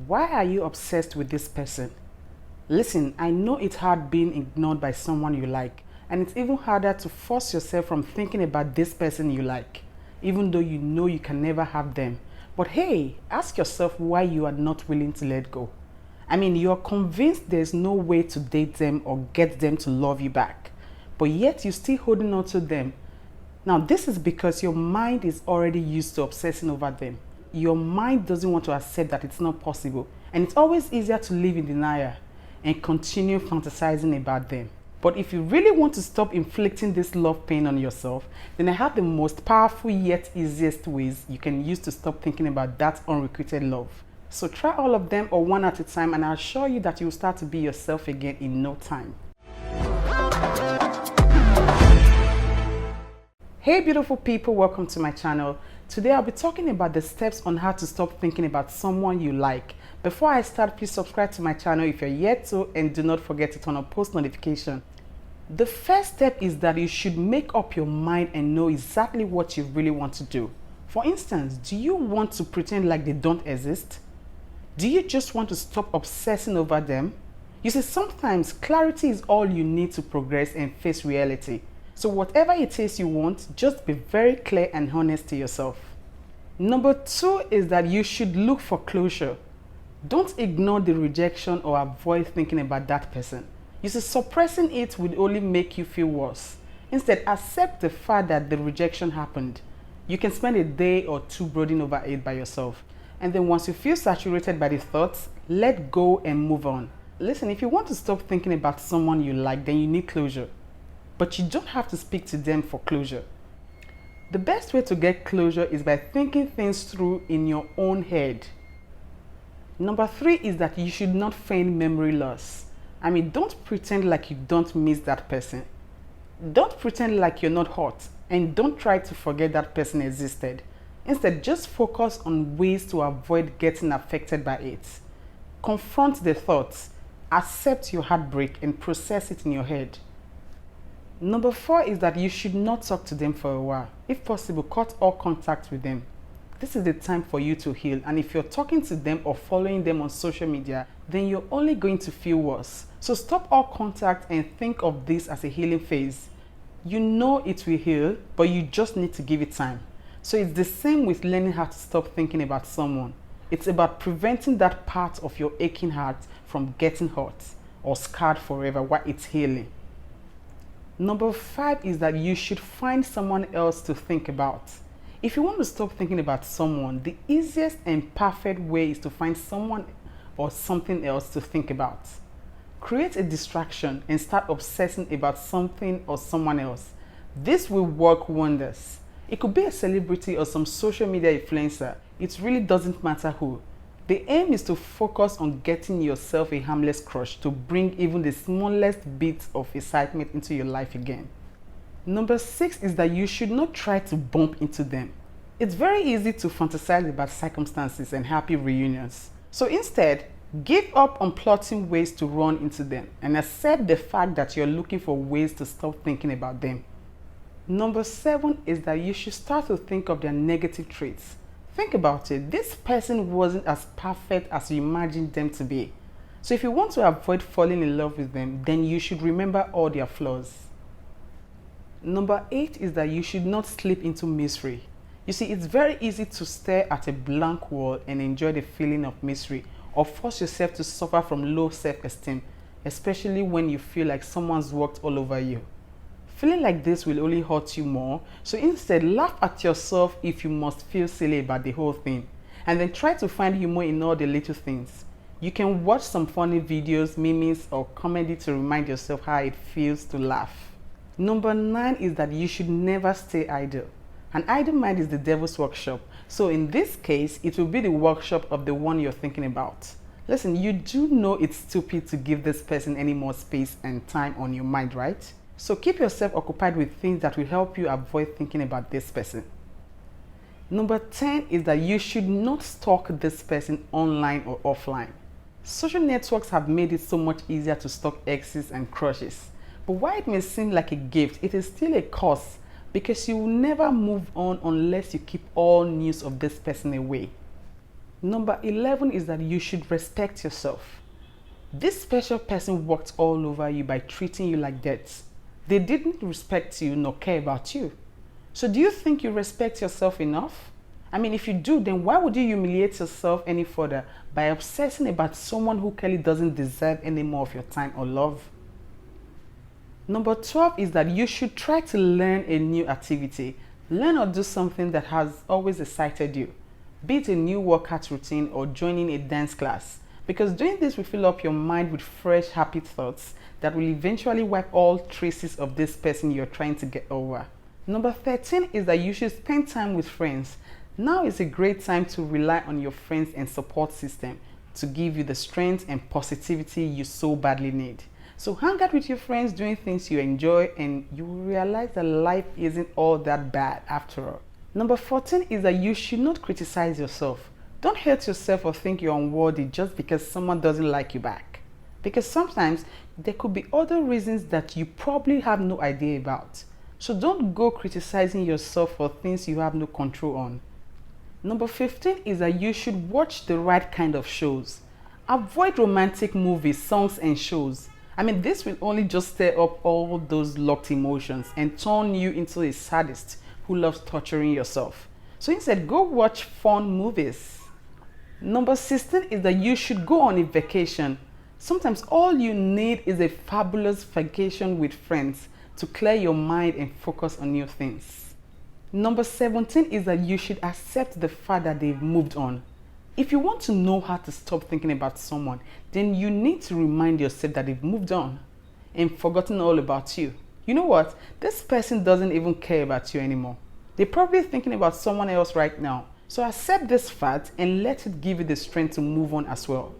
Why are you obsessed with this person? Listen, I know it's hard being ignored by someone you like, and it's even harder to force yourself from thinking about this person you like, even though you know you can never have them. But hey, ask yourself why you are not willing to let go. I mean, you're convinced there's no way to date them or get them to love you back, but yet you're still holding on to them. Now, this is because your mind is already used to obsessing over them. Your mind doesn't want to accept that it's not possible, and it's always easier to live in denial and continue fantasizing about them. But if you really want to stop inflicting this love pain on yourself, then I have the most powerful yet easiest ways you can use to stop thinking about that unrequited love. So try all of them or one at a time, and I'll assure you that you'll start to be yourself again in no time. Hey beautiful people, welcome to my channel. Today I'll be talking about the steps on how to stop thinking about someone you like. Before I start, please subscribe to my channel if you're yet to, and do not forget to turn on post notification. The first step is that you should make up your mind and know exactly what you really want to do. For instance, do you want to pretend like they don't exist? Do you just want to stop obsessing over them? You see, sometimes clarity is all you need to progress and face reality. So whatever it is you want, just be very clear and honest to yourself. Number 2 is that you should look for closure. Don't ignore the rejection or avoid thinking about that person. You see, suppressing it will only make you feel worse. Instead, accept the fact that the rejection happened. You can spend a day or two brooding over it by yourself. And then once you feel saturated by the thoughts, let go and move on. Listen, if you want to stop thinking about someone you like, then you need closure. But you don't have to speak to them for closure. The best way to get closure is by thinking things through in your own head. Number 3 is that you should not feign memory loss. I mean, don't pretend like you don't miss that person. Don't pretend like you're not hurt, and don't try to forget that person existed. Instead, just focus on ways to avoid getting affected by it. Confront the thoughts, accept your heartbreak, and process it in your head. Number 4 is that you should not talk to them for a while. If possible, cut all contact with them. This is the time for you to heal, and if you're talking to them or following them on social media, then you're only going to feel worse. So stop all contact and think of this as a healing phase. You know it will heal, but you just need to give it time. So it's the same with learning how to stop thinking about someone. It's about preventing that part of your aching heart from getting hurt or scarred forever while it's healing. Number 5 is that you should find someone else to think about. If you want to stop thinking about someone, the easiest and perfect way is to find someone or something else to think about. Create a distraction and start obsessing about something or someone else. This will work wonders. It could be a celebrity or some social media influencer. It really doesn't matter who. The aim is to focus on getting yourself a harmless crush to bring even the smallest bit of excitement into your life again. Number 6 is that you should not try to bump into them. It's very easy to fantasize about circumstances and happy reunions. So instead, give up on plotting ways to run into them and accept the fact that you're looking for ways to stop thinking about them. Number 7 is that you should start to think of their negative traits. Think about it. This person wasn't as perfect as you imagined them to be. So if you want to avoid falling in love with them, then you should remember all their flaws. Number 8 is that you should not slip into misery. You see, it's very easy to stare at a blank wall and enjoy the feeling of misery, or force yourself to suffer from low self-esteem, especially when you feel like someone's walked all over you. Feeling like this will only hurt you more, so instead laugh at yourself if you must feel silly about the whole thing, and then try to find humor in all the little things. You can watch some funny videos, memes, or comedy to remind yourself how it feels to laugh. Number 9 is that you should never stay idle. An idle mind is the devil's workshop, so in this case, it will be the workshop of the one you're thinking about. Listen, you do know it's stupid to give this person any more space and time on your mind, right? So keep yourself occupied with things that will help you avoid thinking about this person. Number 10 is that you should not stalk this person online or offline. Social networks have made it so much easier to stalk exes and crushes. But while it may seem like a gift, it is still a curse, because you will never move on unless you keep all news of this person away. Number 11 is that you should respect yourself. This special person walked all over you by treating you like dirt. They didn't respect you nor care about you. So do you think you respect yourself enough? I mean, if you do, then why would you humiliate yourself any further by obsessing about someone who clearly doesn't deserve any more of your time or love? Number 12 is that you should try to learn a new activity. Learn or do something that has always excited you. Be it a new workout routine or joining a dance class. Because doing this will fill up your mind with fresh, happy thoughts that will eventually wipe all traces of this person you're trying to get over. Number 13 is that you should spend time with friends. Now is a great time to rely on your friends and support system to give you the strength and positivity you so badly need. So hang out with your friends doing things you enjoy and you will realize that life isn't all that bad after all. Number 14 is that you should not criticize yourself. Don't hurt yourself or think you're unworthy just because someone doesn't like you back. Because sometimes there could be other reasons that you probably have no idea about. So don't go criticizing yourself for things you have no control on. Number 15 is that you should watch the right kind of shows. Avoid romantic movies, songs and shows. I mean, this will only just stir up all those locked emotions and turn you into a sadist who loves torturing yourself. So instead, go watch fun movies. Number 16 is that you should go on a vacation. Sometimes all you need is a fabulous vacation with friends to clear your mind and focus on new things. Number 17 is that you should accept the fact that they've moved on. If you want to know how to stop thinking about someone, then you need to remind yourself that they've moved on and forgotten all about you. You know what? This person doesn't even care about you anymore. They're probably thinking about someone else right now. So accept this fact and let it give you the strength to move on as well.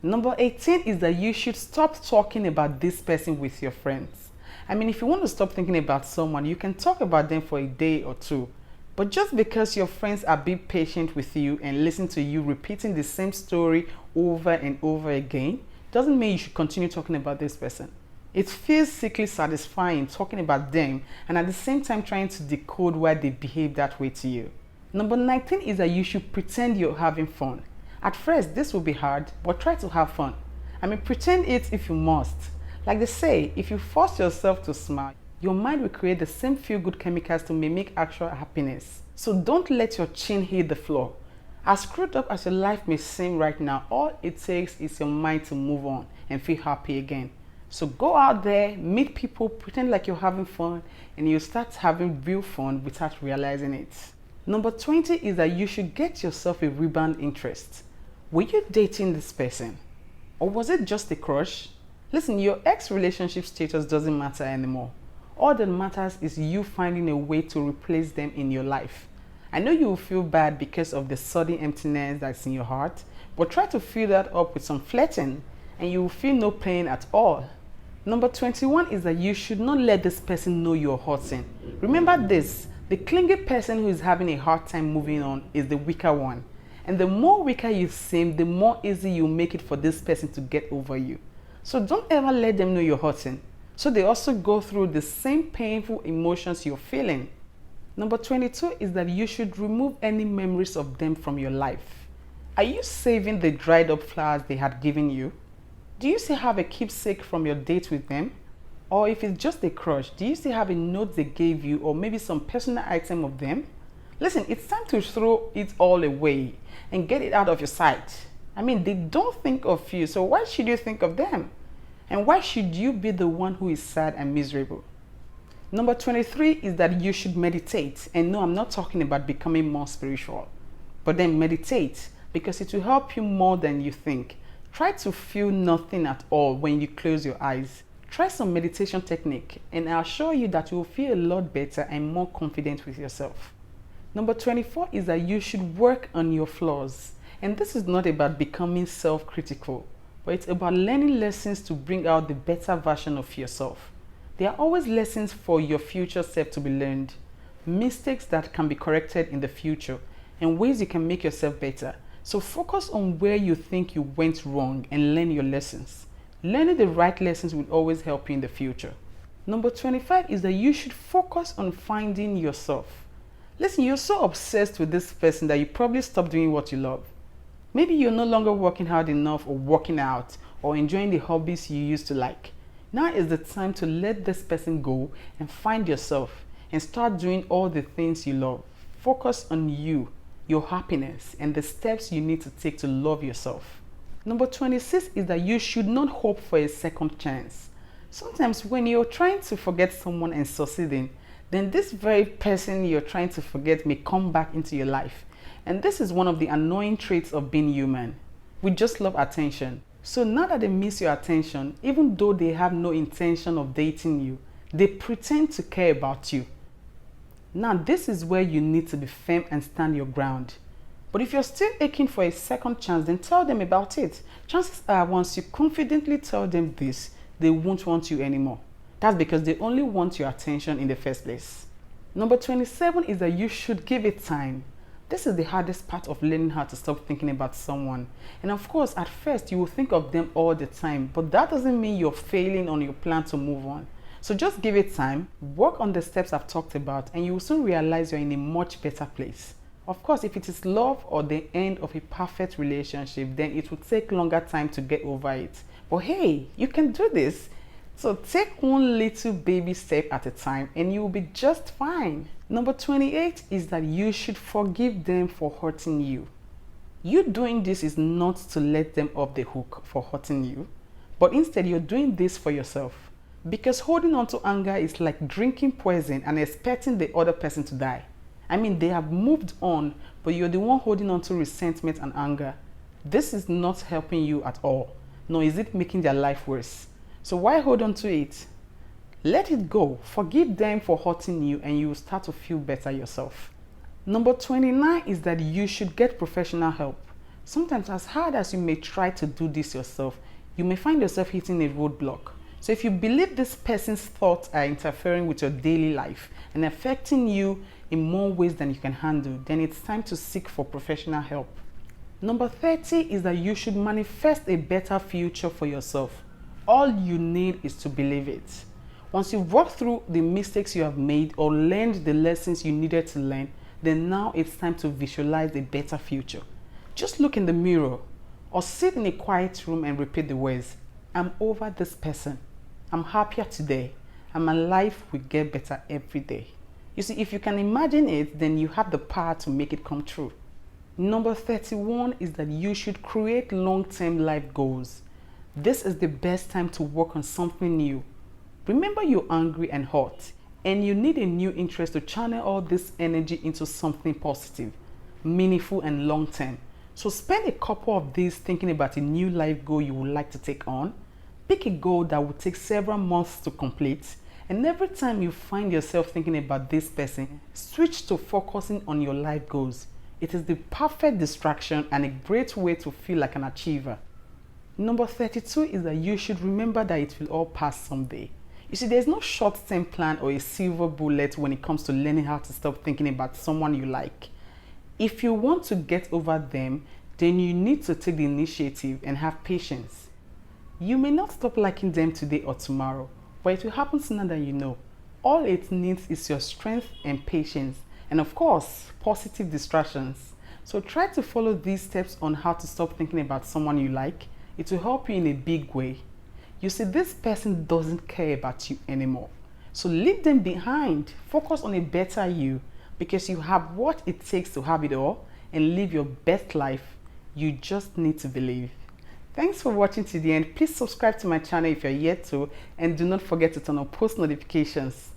Number 18 is that you should stop talking about this person with your friends. I mean, if you want to stop thinking about someone, you can talk about them for a day or two. But just because your friends are being patient with you and listen to you repeating the same story over and over again, doesn't mean you should continue talking about this person. It feels sickly satisfying talking about them and at the same time trying to decode why they behave that way to you. Number 19 is that you should pretend you're having fun. At first, this will be hard, but try to have fun. I mean, pretend it if you must. Like they say, if you force yourself to smile, your mind will create the same feel-good chemicals to mimic actual happiness. So don't let your chin hit the floor. As screwed up as your life may seem right now, all it takes is your mind to move on and feel happy again. So go out there, meet people, pretend like you're having fun, and you'll start having real fun without realizing it. Number 20 is that you should get yourself a rebound interest. Were you dating this person? Or was it just a crush? Listen, your ex-relationship status doesn't matter anymore. All that matters is you finding a way to replace them in your life. I know you will feel bad because of the sudden emptiness that's in your heart, but try to fill that up with some flirting and you will feel no pain at all. Number 21 is that you should not let this person know you're hurting. Remember this, the clingy person who is having a hard time moving on is the weaker one. And the more weaker you seem, the more easy you make it for this person to get over you. So don't ever let them know you're hurting. So they also go through the same painful emotions you're feeling. Number 22 is that you should remove any memories of them from your life. Are you saving the dried up flowers they had given you? Do you still have a keepsake from your date with them? Or if it's just a crush, do you still have a note they gave you or maybe some personal item of them? Listen, it's time to throw it all away and get it out of your sight. I mean, they don't think of you, so why should you think of them? And why should you be the one who is sad and miserable? Number 23 is that you should meditate. And no, I'm not talking about becoming more spiritual. But then meditate because it will help you more than you think. Try to feel nothing at all when you close your eyes. Try some meditation technique and I'll assure you that you will feel a lot better and more confident with yourself. Number 24 is that you should work on your flaws. And this is not about becoming self-critical, but it's about learning lessons to bring out the better version of yourself. There are always lessons for your future self to be learned, mistakes that can be corrected in the future, and ways you can make yourself better. So focus on where you think you went wrong and learn your lessons. Learning the right lessons will always help you in the future. Number 25 is that you should focus on finding yourself. Listen, you're so obsessed with this person that you probably stop doing what you love. Maybe you're no longer working hard enough or working out or enjoying the hobbies you used to like. Now is the time to let this person go and find yourself and start doing all the things you love. Focus on you, your happiness, and the steps you need to take to love yourself. Number 26 is that you should not hope for a second chance. Sometimes when you're trying to forget someone and succeeding, then this very person you're trying to forget may come back into your life. And this is one of the annoying traits of being human. We just love attention. So now that they miss your attention, even though they have no intention of dating you, they pretend to care about you. Now this is where you need to be firm and stand your ground. But if you're still aching for a second chance, then tell them about it. Chances are once you confidently tell them this, they won't want you anymore. That's because they only want your attention in the first place. Number 27 is that you should give it time. This is the hardest part of learning how to stop thinking about someone. And of course, at first you will think of them all the time, but that doesn't mean you're failing on your plan to move on. So just give it time, work on the steps I've talked about, and you will soon realize you're in a much better place. Of course, if it is love or the end of a perfect relationship, then it will take longer time to get over it. But hey, you can do this. So take one little baby step at a time and you will be just fine. Number 28 is that you should forgive them for hurting you. You doing this is not to let them off the hook for hurting you, but instead you're doing this for yourself. Because holding on to anger is like drinking poison and expecting the other person to die. I mean, they have moved on, but you're the one holding on to resentment and anger. This is not helping you at all, nor is it making their life worse. So why hold on to it? Let it go. Forgive them for hurting you and you will start to feel better yourself. Number 29 is that you should get professional help. Sometimes as hard as you may try to do this yourself, you may find yourself hitting a roadblock. So if you believe this person's thoughts are interfering with your daily life and affecting you in more ways than you can handle, then it's time to seek for professional help. Number 30 is that you should manifest a better future for yourself. All you need is to believe it. Once you've worked through the mistakes you have made or learned the lessons you needed to learn, then now it's time to visualize a better future. Just look in the mirror or sit in a quiet room and repeat the words, I'm over this person. I'm happier today, and my life will get better every day. You see, if you can imagine it, then you have the power to make it come true. Number 31 is that you should create long-term life goals. This is the best time to work on something new. Remember, you're angry and hot, and you need a new interest to channel all this energy into something positive, meaningful, and long-term. So spend a couple of days thinking about a new life goal you would like to take on. Pick a goal that will take several months to complete, and every time you find yourself thinking about this person, switch to focusing on your life goals. It is the perfect distraction and a great way to feel like an achiever. Number 32 is that you should remember that it will all pass someday. You see, there's no short-term plan or a silver bullet when it comes to learning how to stop thinking about someone you like. If you want to get over them, then you need to take the initiative and have patience. You may not stop liking them today or tomorrow, but it will happen sooner than you know. All it needs is your strength and patience, and of course, positive distractions. So try to follow these steps on how to stop thinking about someone you like. It will help you in a big way. You see, this person doesn't care about you anymore. So leave them behind. Focus on a better you, because you have what it takes to have it all and live your best life. You just need to believe. Thanks for watching to the end. Please subscribe to my channel if you're yet to, and do not forget to turn on post notifications.